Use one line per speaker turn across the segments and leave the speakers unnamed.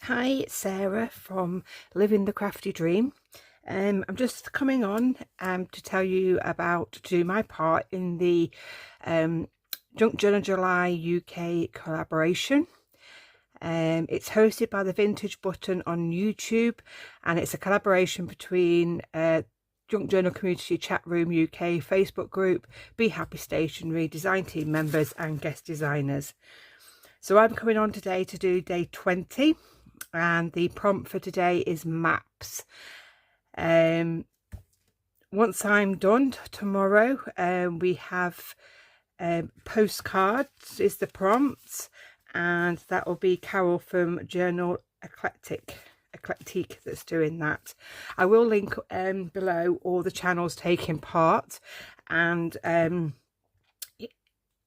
Hi, it's Sarah from Living the Crafty Dream. I'm just coming on to tell you about to do my part in the Junk Journal July UK collaboration. It's hosted by the Vintage Button on YouTube, and it's a collaboration between Junk Journal Community Chat Room UK Facebook group, Be Happy Stationery, design team members and guest designers. So I'm coming on today to do day 20. And the prompt for today is maps. Once I'm done tomorrow, we have postcards is the prompt, and that will be Carol from Journal Eclectique that's doing that. I will link below all the channels taking part, and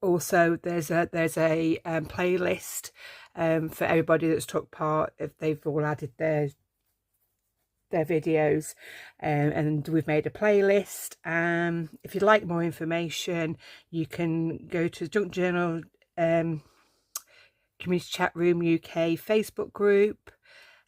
also there's a playlist for everybody that's took part, if they've all added their videos, and we've made a playlist. If you'd like more information, you can go to the Junk Journal Community Chat Room UK Facebook group,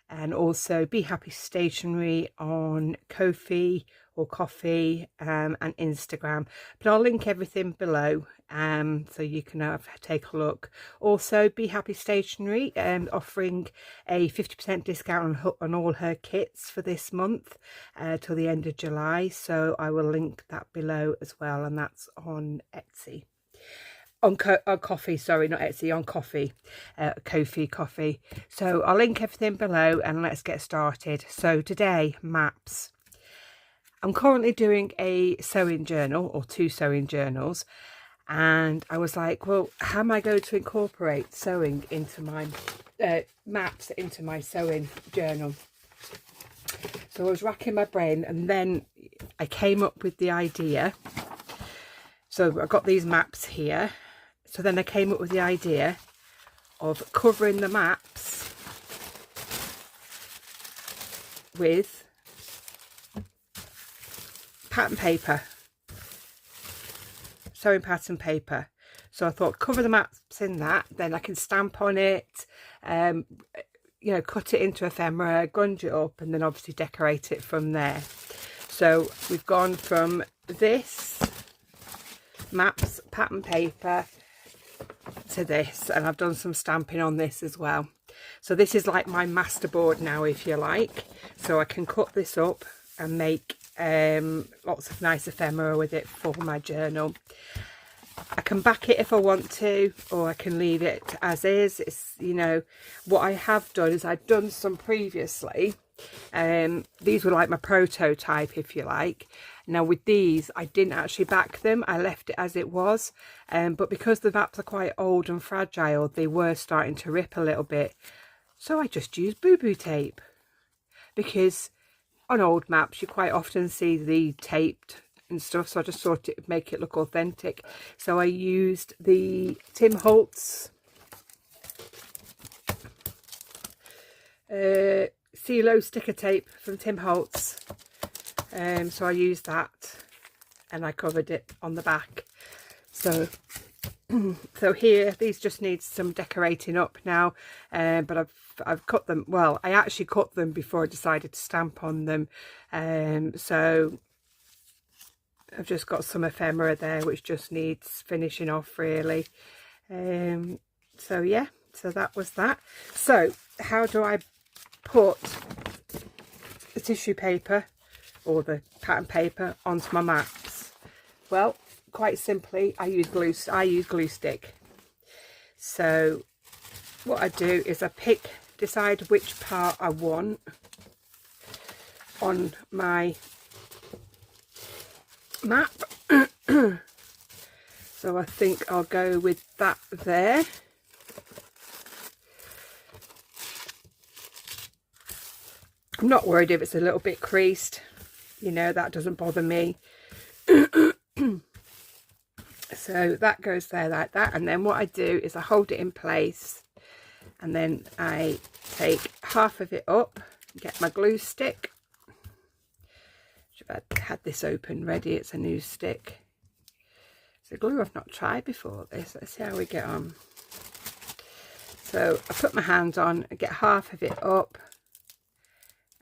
and also Be Happy Stationery on Ko-fi or Coffee and Instagram. But I'll link everything below so you can take a look. Also, Be Happy Stationery offering a 50% discount on all her kits for this month till the end of July. So I will link that below as well, and that's on Etsy. On Coffee, sorry, not Etsy, on Coffee, Ko-fi Coffee. So I'll link everything below, and let's get started. So today, maps. I'm currently doing a sewing journal, or 2 sewing journals, and I was like, well, how am I going to incorporate sewing into my maps into my sewing journal? So I was racking my brain, and then I came up with the idea. So I've got these maps here. So then I came up with the idea of covering the maps with pattern paper, sewing pattern paper. So I thought, cover the maps in that, then I can stamp on it, you know, cut it into ephemera, gunge it up, and then obviously decorate it from there. So we've gone from this maps pattern paper to this, and I've done some stamping on this as well. So this is like my masterboard now, if you like. So I can cut this up and make lots of nice ephemera with it for my journal. I can back it if I want to, or I can leave it as is. It's, you know, what I have done is I've done some previously. These were like my prototype, if you like. Now with these, I didn't actually back them, I left it as it was, but because the maps are quite old and fragile, they were starting to rip a little bit, so I just used boo-boo tape, because on old maps you quite often see the taped and stuff, so I just thought it would make it look authentic. So I used the Tim Holtz CeeLo sticker tape from Tim Holtz. So I used that, and I covered it on the back. So so here, these just need some decorating up now, but I've cut them. Well, I actually cut them before I decided to stamp on them. So I've just got some ephemera there which just needs finishing off, really. So yeah, so that was that. So how do I put the tissue paper or the pattern paper onto my maps? Well, quite simply, I use glue stick. So what I do is I decide which part I want on my map. So I think I'll go with that there. I'm not worried if it's a little bit creased, you know, that doesn't bother me. So that goes there like that, and then what I do is I hold it in place, and then I take half of it up, get my glue stick. I've had this open ready, it's a new stick. It's a glue I've not tried before this. Let's see how we get on. So I put my hand on, I get half of it up,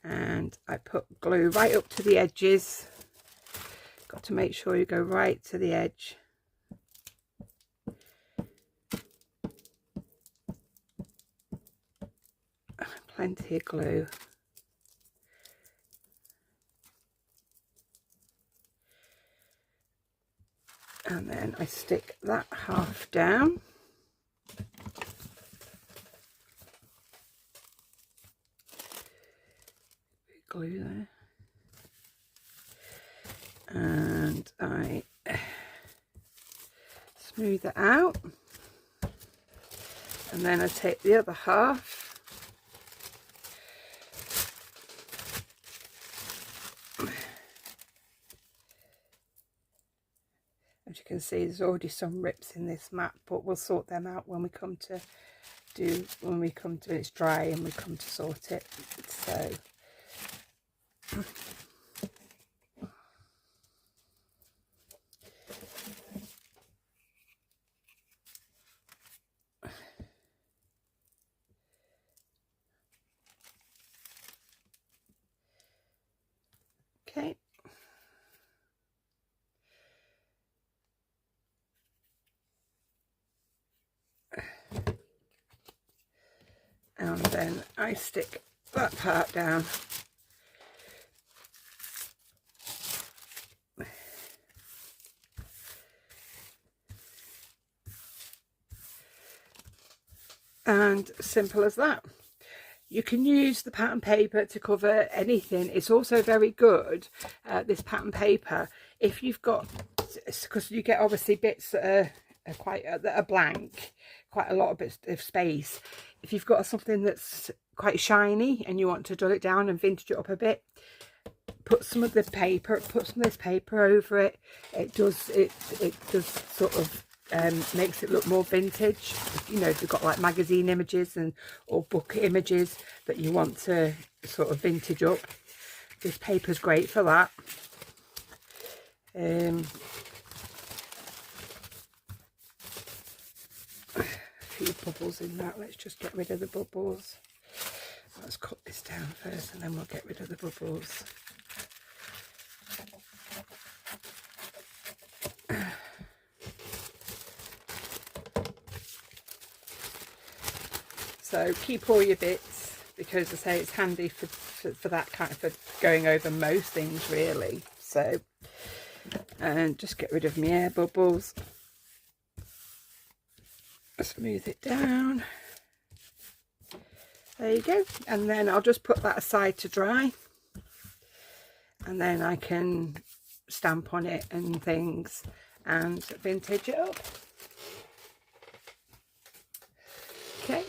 and I put glue right up to the edges. Got to make sure you go right to the edge. Plenty of glue. And then I stick that half down. Glue there. And I smooth it out. And then I take the other half. As you can see, there's already some rips in this mat, but we'll sort them out when we come to it's dry and we come to sort it. So okay. And then I stick that part down. And simple as that. You can use the pattern paper to cover anything. It's also very good, this pattern paper, if you've got, because you get obviously bits that are blank, quite a lot of bits of space. If you've got something that's quite shiny and you want to dull it down and vintage it up a bit, put some of this paper over it. It does sort of makes it look more vintage. You know, if you've got like magazine images or book images that you want to sort of vintage up, this paper's great for that. A few bubbles in that. Let's just get rid of the bubbles. Let's cut this down first and then we'll get rid of the bubbles. So keep all your bits, because I say it's handy for that kind of, for going over most things really. So, and just get rid of my air bubbles. Smooth it down. There you go. And then I'll just put that aside to dry. And then I can stamp on it and things and vintage it up. Okay.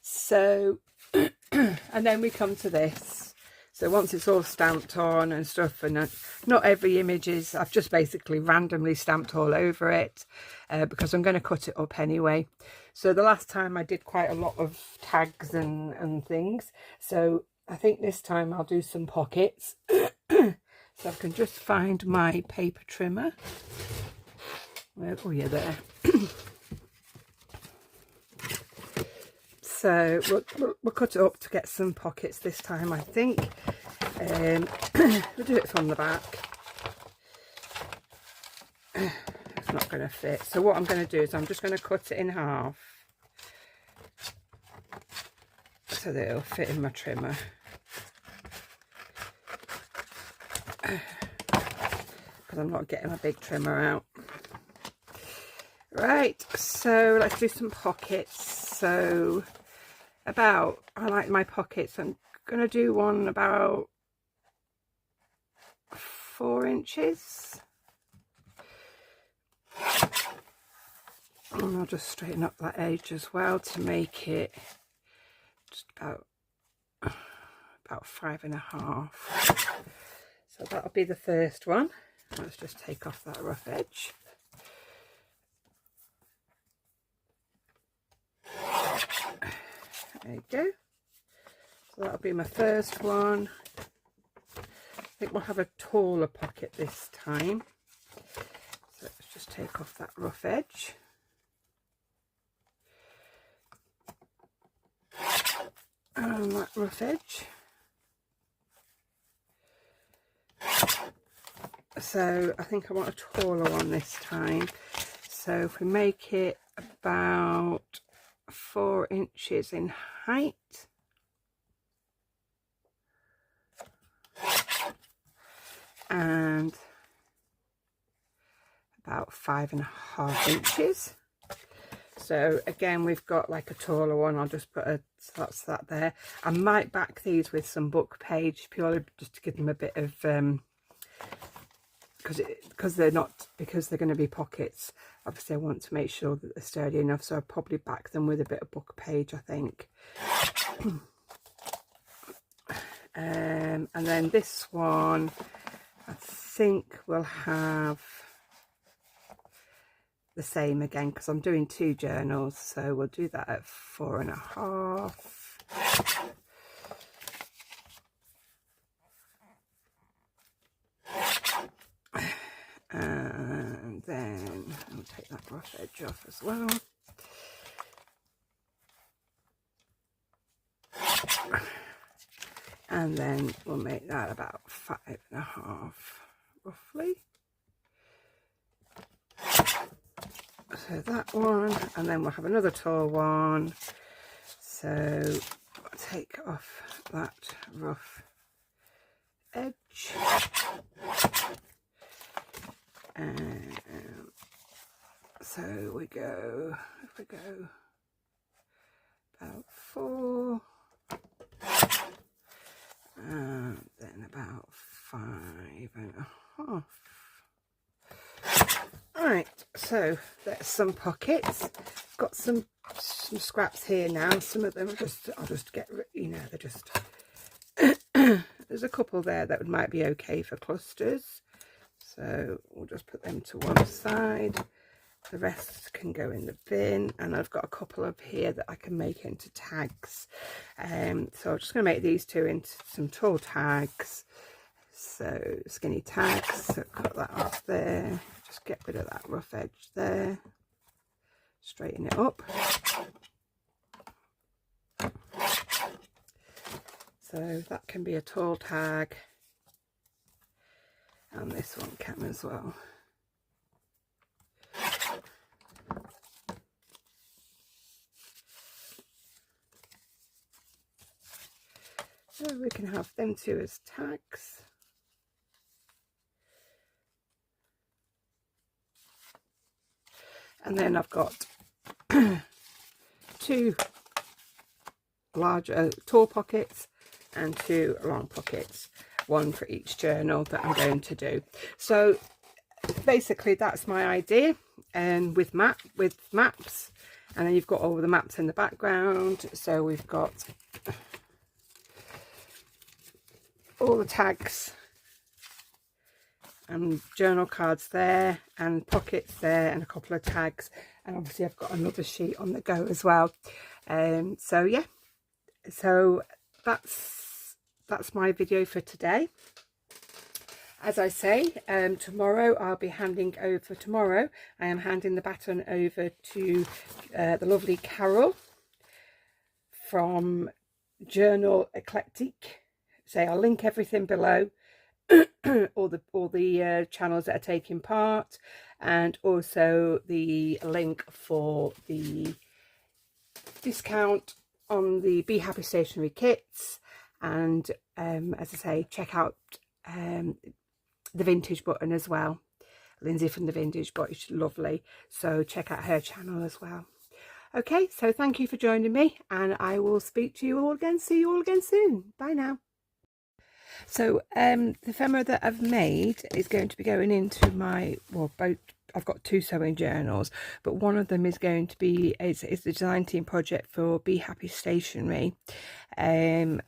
So, and then we come to this. So once it's all stamped on and stuff, and not every image is, I've just basically randomly stamped all over it because I'm going to cut it up anyway. So the last time I did quite a lot of tags and things. So I think this time I'll do some pockets. So I can just find my paper trimmer. Oh yeah, there. So we'll cut it up to get some pockets this time, I think. We'll do it from the back. It's not going to fit. So what I'm going to do is I'm just going to cut it in half so that it'll fit in my trimmer. Because I'm not getting a big trimmer out. Right, so let's do some pockets. So I like my pockets. I'm going to do one about 4 inches. And I'll just straighten up that edge as well to make it just about 5.5. So that'll be the first one. Let's just take off that rough edge. There you go. So that'll be my first one. I think we'll have a taller pocket this time. So let's just take off that rough edge. and that rough edge. So I think I want a taller one this time. So if we make it about 4 inches in height, and about 5.5 inches. So again, we've got like a taller one. I'll just put that's that there. I might back these with some book page purely just to give them a bit of because they're going to be pockets. Obviously I want to make sure that they're sturdy enough, so I'll probably back them with a bit of book page, I think. And then this one I think we'll have the same again because I'm doing 2 journals, so we'll do that at 4.5. And then I'll take that rough edge off as well. And then we'll make that about 5.5 roughly. So that one, and then we'll have another tall one. So I'll take off that rough edge. And so we go, if we go about 4, and then about 5.5. Right, so there's some pockets. Got some scraps here now. Some of them are just, I'll just get, you know, they're just there's a couple there that might be okay for clusters, so we'll just put them to one side. The rest can go in the bin, and I've got a couple up here that I can make into tags. So I'm just going to make these 2 into some tall tags. So skinny tags, so cut that off there, just get rid of that rough edge there, straighten it up. So that can be a tall tag, and this one can as well. So we can have them 2 as tags. And then I've got 2 larger tall pockets and 2 long pockets, one for each journal that I'm going to do. So basically that's my idea, and with maps, and then you've got all the maps in the background. So we've got all the tags and journal cards there, and pockets there, and a couple of tags, and obviously I've got another sheet on the go as well. So yeah, so that's my video for today. As I say, tomorrow I am handing the baton over to the lovely Carol from Journal Eclectique. So I'll link everything below. all the channels that are taking part, and also the link for the discount on the Be Happy Stationery kits. And as I say, check out the Vintage button as well. Lindsay from the Vintage button, she's lovely, so check out her channel as well. Okay, so thank you for joining me, and I will speak to you all again, see you all again soon. Bye now. So the ephemera that I've made is going to be going into my, well, both, I've got 2 sewing journals, but one of them is going to be, it's the design team project for Be Happy Stationery, and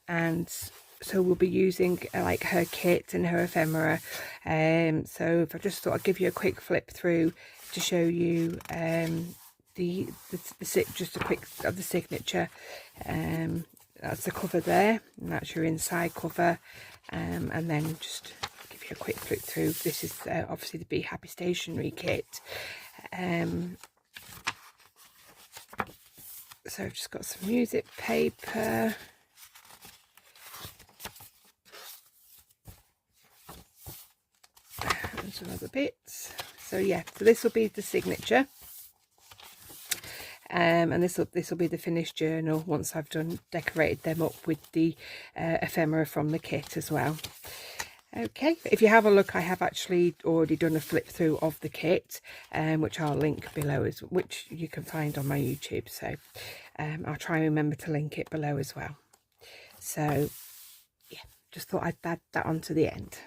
so we'll be using like her kit and her ephemera. So if I just thought I'd give you a quick flip through to show you just a quick of the signature. That's the cover there, and that's your inside cover. And then just give you a quick flick through. This is obviously the Be Happy Stationery kit. So I've just got some music paper, some other bits. So yeah, so this will be the signature. And this will be the finished journal once I've decorated them up with the ephemera from the kit as well. Okay, if you have a look, I have actually already done a flip through of the kit, which I'll link below, which you can find on my YouTube. So I'll try and remember to link it below as well. So yeah, just thought I'd add that on to the end.